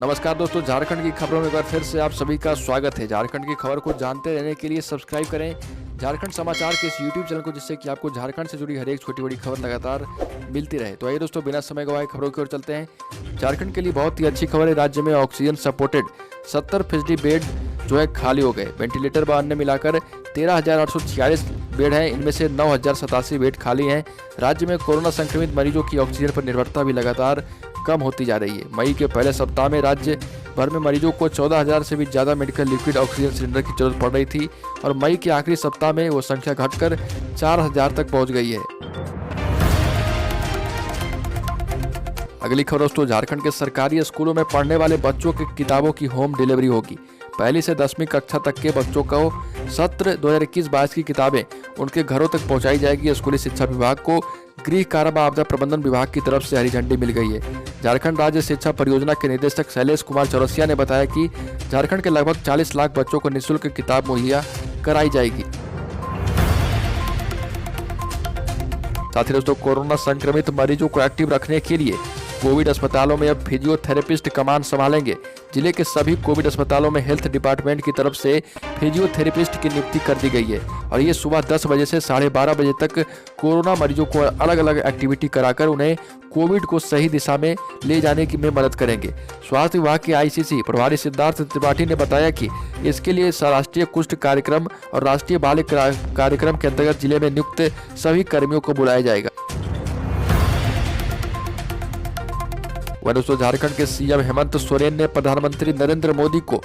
नमस्कार दोस्तों, झारखंड की खबरों में एक बार फिर से आप सभी का स्वागत है। झारखंड की खबर को जानते रहने के लिए सब्सक्राइब करें झारखंड समाचार के इस यूट्यूब चैनल को, जिससे कि आपको झारखंड से जुड़ी हर एक छोटी बड़ी खबर लगातार मिलती रहे। तो आइए दोस्तों, बिना समय गवाए खबरों की ओर चलते हैं। झारखंड के लिए बहुत ही अच्छी खबर है। राज्य में ऑक्सीजन सपोर्टेड 70% बेड जो है खाली हो गए। वेंटिलेटर व अन्य मिलाकर 13,846 बेड हैं, इनमें से 9,087 बेड खाली हैं। राज्य में कोरोना संक्रमित मरीजों की ऑक्सीजन पर निर्भरता भी लगातार कम होती जा रही है। मई के पहले सप्ताह में राज्य भर में मरीजों को 14,000 से भी ज़्यादा मेडिकल लिक्विड ऑक्सीजन सिलेंडर की जरूरत पड़ रही थी और मई के आखिरी सप्ताह में वो संख्या घटकर 4,000 तक पहुंच गई है। अगली खबर दोस्तों, झारखंड के सरकारी स्कूलों में पढ़ने वाले बच्चों की किताबों की होम डिलीवरी होगी। पहली से 10वीं कक्षा तक के बच्चों को सत्र 2021-22 की किताबें उनके घरों तक पहुंचाई जाएगी। स्कूली शिक्षा विभाग को गृह कारा व आपदा प्रबंधन विभाग की तरफ से हरी झंडी मिल गई है। झारखंड राज्य शिक्षा परियोजना के निदेशक शैलेश कुमार चौरसिया ने बताया कि झारखंड के लगभग 40 लाख बच्चों को निःशुल्क किताब मुहैया कराई जाएगी। साथ ही दोस्तों, कोरोना संक्रमित मरीजों को एक्टिव रखने के लिए कोविड अस्पतालों में अब फिजियोथेरेपिस्ट कमान संभालेंगे। जिले के सभी कोविड अस्पतालों में हेल्थ डिपार्टमेंट की तरफ से फिजियोथेरेपिस्ट की नियुक्ति कर दी गई है और ये सुबह 10 बजे से 12:30 बजे तक कोरोना मरीजों को अलग अलग एक्टिविटी कराकर उन्हें कोविड को सही दिशा में ले जाने में मदद करेंगे। स्वास्थ्य विभाग के आईसीसी प्रभारी सिद्धार्थ त्रिपाठी ने बताया कि इसके लिए राष्ट्रीय कुष्ठ कार्यक्रम और राष्ट्रीय बाल कार्यक्रम के अंतर्गत जिले में नियुक्त सभी कर्मियों को बुलाया जाएगा। वह दोस्तों, झारखंड के सीएम हेमंत सोरेन ने प्रधानमंत्री नरेंद्र मोदी को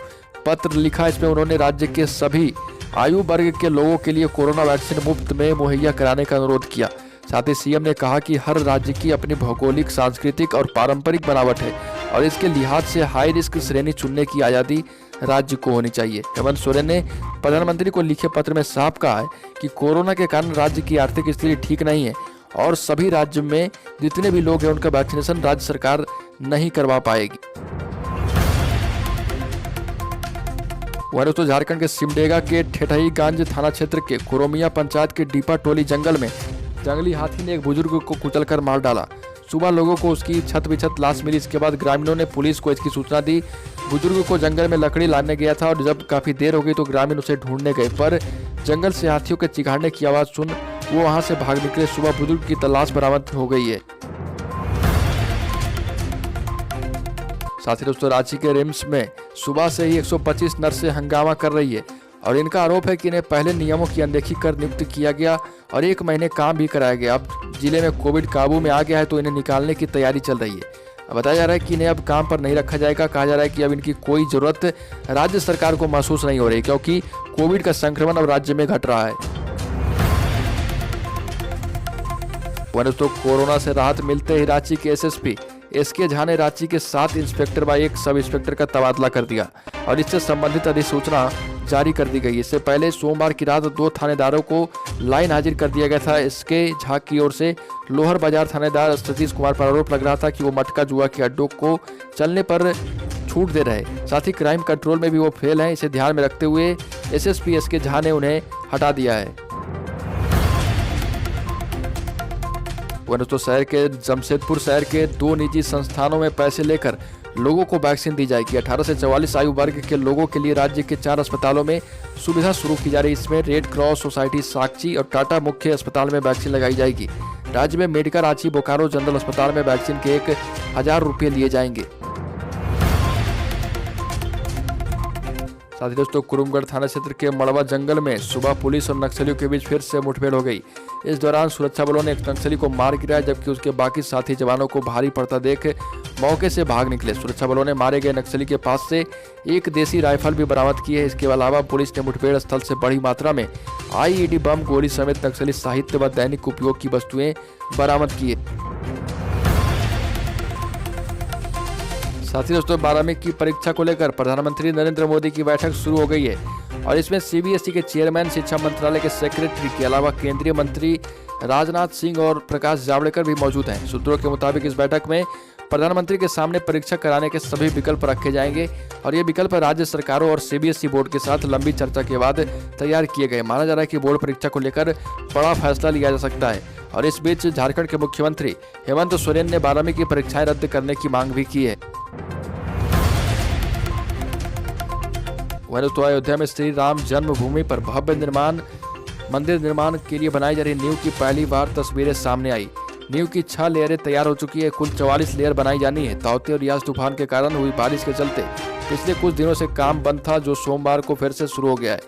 पत्र लिखा। इसमें उन्होंने राज्य के सभी आयु वर्ग के लोगों के लिए कोरोना वैक्सीन मुफ्त में मुहैया कराने का अनुरोध किया। साथ ही सीएम ने कहा कि हर राज्य की अपनी भौगोलिक, सांस्कृतिक और पारंपरिक बनावट है और इसके लिहाज से हाई रिस्क श्रेणी चुनने की आज़ादी राज्य को होनी चाहिए। हेमंत सोरेन ने प्रधानमंत्री को लिखे पत्र में साफ कहा है कि कोरोना के कारण राज्य की आर्थिक स्थिति ठीक नहीं है और सभी राज्य में जितने भी लोग हैं उनका वैक्सीनेशन राज्य सरकार नहीं करवा पाएगी। वह दोस्तों, झारखंड के सिमडेगा के ठेठईगंज थाना क्षेत्र के कुरोमिया पंचायत के डीपा टोली जंगल में जंगली हाथी ने एक बुजुर्ग को कुचलकर मार डाला। सुबह लोगों को उसकी छत बिछत लाश मिली। इसके बाद ग्रामीणों ने पुलिस को इसकी सूचना दी। बुजुर्ग को जंगल में लकड़ी लाने गया था और जब काफी देर हो गई तो ग्रामीण उसे ढूंढने गए, पर जंगल से हाथियों के चिघाड़ने की आवाज सुन वो वहां से भाग निकले। सुबह बुजुर्ग की तलाश बरामद हो गई है। साथ ही दोस्तों, रांची के रिम्स में सुबह से ही 125 नर्सें हंगामा कर रही है और इनका आरोप है कि इन्हें पहले नियमों की अनदेखी कर नियुक्त किया गया और 1 महीने काम भी कराया गया। अब जिले में कोविड काबू में आ गया है तो इन्हें निकालने की तैयारी चल रही है। बताया जा रहा है कि इन्हें अब काम पर नहीं रखा जाएगा। कहा जा रहा है कि अब इनकी कोई जरूरत राज्य सरकार को महसूस नहीं हो रही, क्योंकि कोविड का संक्रमण अब राज्य में घट रहा है। दोस्तों, कोरोना से राहत मिलते ही रांची के एसएसपी एसके झा ने रांची के 7 इंस्पेक्टर व 1 सब इंस्पेक्टर का तबादला कर दिया और इससे संबंधित अधिसूचना जारी कर दी गई। इससे पहले सोमवार की रात 2 थानेदारों को लाइन हाजिर कर दिया गया था। एसके झा की ओर से लोहर बाजार थानेदार सतीश कुमार पर आरोप लग रहा था कि वो मटका जुआ के अड्डों को चलने पर छूट दे रहे, साथ ही क्राइम कंट्रोल में भी वो फेल हैं। इसे ध्यान में रखते हुए एसएसपी एसके झा ने उन्हें हटा दिया है। दोस्तों, शहर के जमशेदपुर शहर के 2 निजी संस्थानों में पैसे लेकर लोगों को वैक्सीन दी जाएगी। 18 से 44 आयु वर्ग के लोगों के लिए राज्य के 4 अस्पतालों में सुविधा शुरू की जा रही है। इसमें रेड क्रॉस सोसाइटी साक्षी और टाटा मुख्य अस्पताल में वैक्सीन लगाई जाएगी। राज्य में मेडिका रांची बोकारो जनरल अस्पताल में वैक्सीन के 1,000 रुपये लिए जाएंगे। साथ ही दोस्तों, कुरुमगढ़ थाना क्षेत्र के मड़वा जंगल में सुबह पुलिस और नक्सलियों के बीच फिर से मुठभेड़ हो गई। इस दौरान सुरक्षा बलों ने एक नक्सली को मार गिराया, जबकि उसके बाकी साथी जवानों को भारी पड़ता देख मौके से भाग निकले। सुरक्षा बलों ने मारे गए नक्सली के पास से 1 देसी राइफल भी बरामद की है। इसके अलावा पुलिस ने मुठभेड़ स्थल से बड़ी मात्रा में आईईडी बम, गोली समेत नक्सली साहित्य व दैनिक उपयोग की वस्तुएं बरामद की है। साथ ही दोस्तों, 12वीं की परीक्षा को लेकर प्रधानमंत्री नरेंद्र मोदी की बैठक शुरू हो गई है और इसमें सीबीएसई के चेयरमैन, शिक्षा मंत्रालय के सेक्रेटरी के अलावा केंद्रीय मंत्री राजनाथ सिंह और प्रकाश जावड़ेकर भी मौजूद हैं। सूत्रों के मुताबिक इस बैठक में प्रधानमंत्री के सामने परीक्षा कराने के सभी विकल्प रखे जाएंगे और ये विकल्प राज्य सरकारों और सीबीएसई बोर्ड के साथ लंबी चर्चा के बाद तैयार किए गए। माना जा रहा है कि बोर्ड परीक्षा को लेकर बड़ा फैसला लिया जा सकता है और इस बीच झारखंड के मुख्यमंत्री हेमंत सोरेन ने 12वीं की परीक्षाएं रद्द करने की मांग भी की है। वहीं दोस्तों अयोध्या में श्री राम जन्मभूमि पर भव्य मंदिर निर्माण के लिए बनाई जा रही नींव की पहली बार तस्वीरें सामने आई। नींव की 6 लेयरें तैयार हो चुकी है। कुल 44 लेयर बनाई जानी है। ताउते और यास तूफान के कारण हुई बारिश के चलते पिछले कुछ दिनों से काम बंद था, जो सोमवार को फिर से शुरू हो गया है।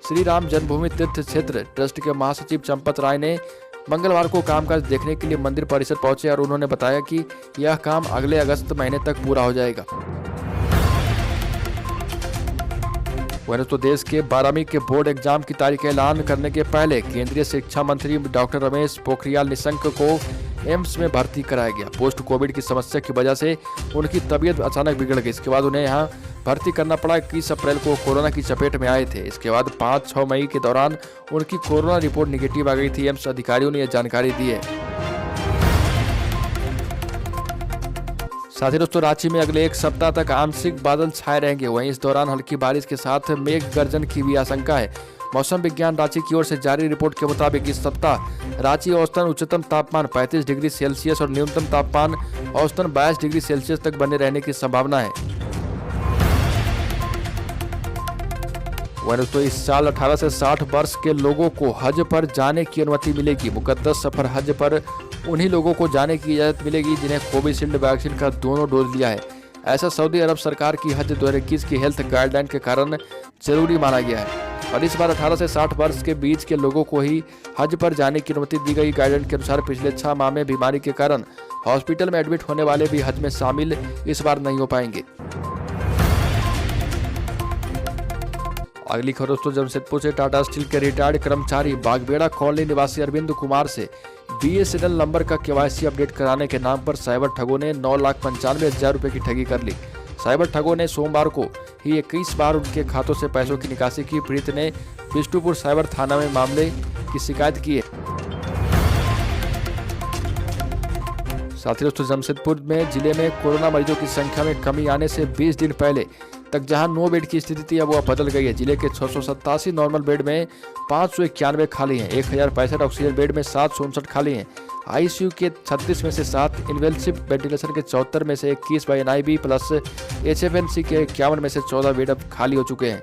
श्री राम जन्मभूमि तीर्थ क्षेत्र ट्रस्ट के महासचिव चंपत राय ने मंगलवार को कामकाज देखने के लिए मंदिर परिसर पहुंचे और उन्होंने बताया कि यह काम अगले अगस्त महीने तक पूरा हो जाएगा। वहीं तो देश के 12वीं के बोर्ड एग्जाम की तारीख ऐलान करने के पहले केंद्रीय शिक्षा मंत्री डॉक्टर रमेश पोखरियाल निशंक को एम्स में भर्ती कराया गया। पोस्ट कोविड की समस्या की वजह से उनकी तबीयत अचानक बिगड़ गई। इसके बाद उन्हें यहां भर्ती करना पड़ा। 21 अप्रैल को कोरोना की चपेट में आए थे। इसके बाद 5-6 मई के दौरान उनकी कोरोना रिपोर्ट निगेटिव आ गई थी। एम्स अधिकारियों ने यह जानकारी दी है। साथ ही दोस्तों रांची में अगले 1 सप्ताह तक आंशिक बादल छाए रहेंगे। वहीं इस दौरान हल्की बारिश के साथ मेघ गर्जन की भी आशंका है। मौसम विज्ञान रांची की ओर से जारी रिपोर्ट के मुताबिक इस सप्ताह रांची औसतन उच्चतम तापमान 35 डिग्री सेल्सियस और न्यूनतम तापमान औसतन 22 डिग्री सेल्सियस तक बने रहने की संभावना है। वहीं दोस्तों इस साल 18 से 60 वर्ष के लोगों को हज पर जाने की अनुमति मिलेगी। मुकद्दस सफर हज पर उन्हीं लोगों को जाने की इजाजत मिलेगी जिन्हें कोविशील्ड वैक्सीन का दोनों डोज लिया है। ऐसा सऊदी अरब सरकार की हज 2021 की हेल्थ गाइडलाइन के कारण जरूरी माना गया है और इस बार 18 से 60 वर्ष के बीच के लोगों को ही हज पर जाने की अनुमति दी गई। गाइडलाइन के अनुसार पिछले 6 माह में बीमारी के कारण हॉस्पिटल में एडमिट होने वाले भी हज में शामिल इस बार नहीं हो पाएंगे। अगली खबर दोस्तों जमशेदपुर से टाटा स्टील के रिटायर्ड कर्मचारी बागबेड़ा कॉलोनी निवासी अरविंद कुमार से BSNL नंबर का KYC अपडेट कराने के नाम पर साइबर ठगों ने 9,95,000 रुपए की ठगी कर ली। साइबर ठगों ने सोमवार को ही 21 बार उनके खातों से पैसों की निकासी की। पीड़ित ने बिष्टुपुर साइबर थाना में मामले की शिकायत की है। साथ ही दोस्तों जमशेदपुर में जिले में कोरोना मरीजों की संख्या में कमी आने से 20 दिन पहले तक जहां 9 बेड की स्थिति थी अब वह बदल गई है। जिले के 687 नॉर्मल बेड में 591 खाली हैं। 1065 ऑक्सीजन बेड में 759 खाली हैं। ICU के 36 में से 7, इन्वेंसिव वेंटिलेशन के 74 में से 21 व NIV प्लस HFNC के 51 में से 14 बेड अब खाली हो चुके हैं।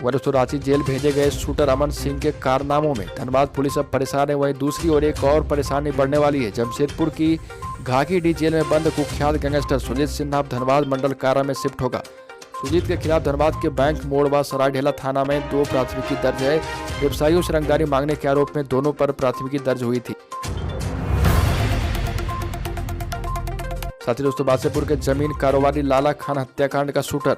वहीं दोस्तों रांची जेल भेजे गए शूटर अमन सिंह के कारनामों में धनबाद पुलिस अब परेशान है। वहीं दूसरी ओर एक और परेशानी बढ़ने वाली है। जमशेदपुर की घाघीडीह जेल में बंद कुख्यात गैंगस्टर सुजीत सिन्हा अब धनबाद मंडल कारा में शिफ्ट होगा। सुजीत के खिलाफ धनबाद के बैंक मोड़ व सरायढेला थाना में 2 प्राथमिकी दर्ज है। व्यवसायियों से रंगदारी मांगने के आरोप में दोनों पर प्राथमिकी दर्ज हुई थी। साथ ही दोस्तों बादशाहपुर के जमीन कारोबारी लाला खान हत्याकांड का शूटर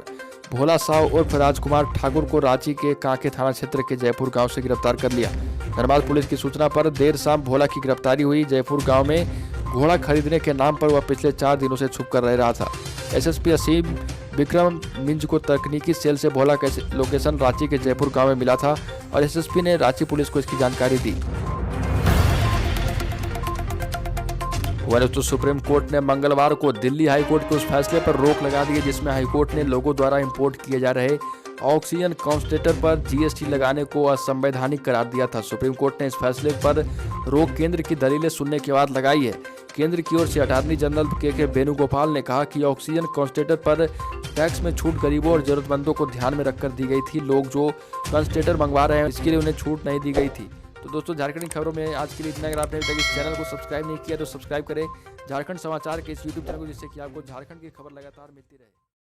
भोला साव उर्फ राजकुमार ठाकुर को रांची के कांके थाना क्षेत्र के जयपुर गांव से गिरफ्तार कर लिया। धनबाद पुलिस की सूचना पर देर शाम भोला की गिरफ्तारी हुई। जयपुर गांव में घोड़ा खरीदने के नाम पर वह पिछले 4 दिनों से छुप कर रह रहा था। SSP असीम विक्रम मिंज को तकनीकी सेल से भोला का लोकेशन रांची के जयपुर गांव में मिला था और SSP ने रांची पुलिस को इसकी जानकारी दी। दोस्तों सुप्रीम कोर्ट ने मंगलवार को दिल्ली हाई कोर्ट के उस फैसले पर रोक लगा दी है जिसमें हाई कोर्ट ने लोगों द्वारा इंपोर्ट किए जा रहे ऑक्सीजन कॉन्सेंट्रेटर पर GST लगाने को असंवैधानिक करार दिया था। सुप्रीम कोर्ट ने इस फैसले पर रोक केंद्र की दलीलें सुनने के बाद लगाई है। केंद्र की ओर से अटॉर्नी जनरल के वेणुगोपाल ने कहा कि ऑक्सीजन कॉन्सेंट्रेटर पर टैक्स में छूट गरीबों और जरूरतमंदों को ध्यान में रखकर दी गई थी। लोग जो कॉन्सेंट्रेटर मंगवा रहे हैं इसके लिए उन्हें छूट नहीं दी गई थी। तो दोस्तों झारखंड की खबरों में आज के लिए इतना। अगर आपने अभी तक इस चैनल को सब्सक्राइब नहीं किया तो सब्सक्राइब करें झारखंड समाचार के इस YouTube चैनल को, जिससे कि आपको झारखंड की खबर लगातार मिलती रहे।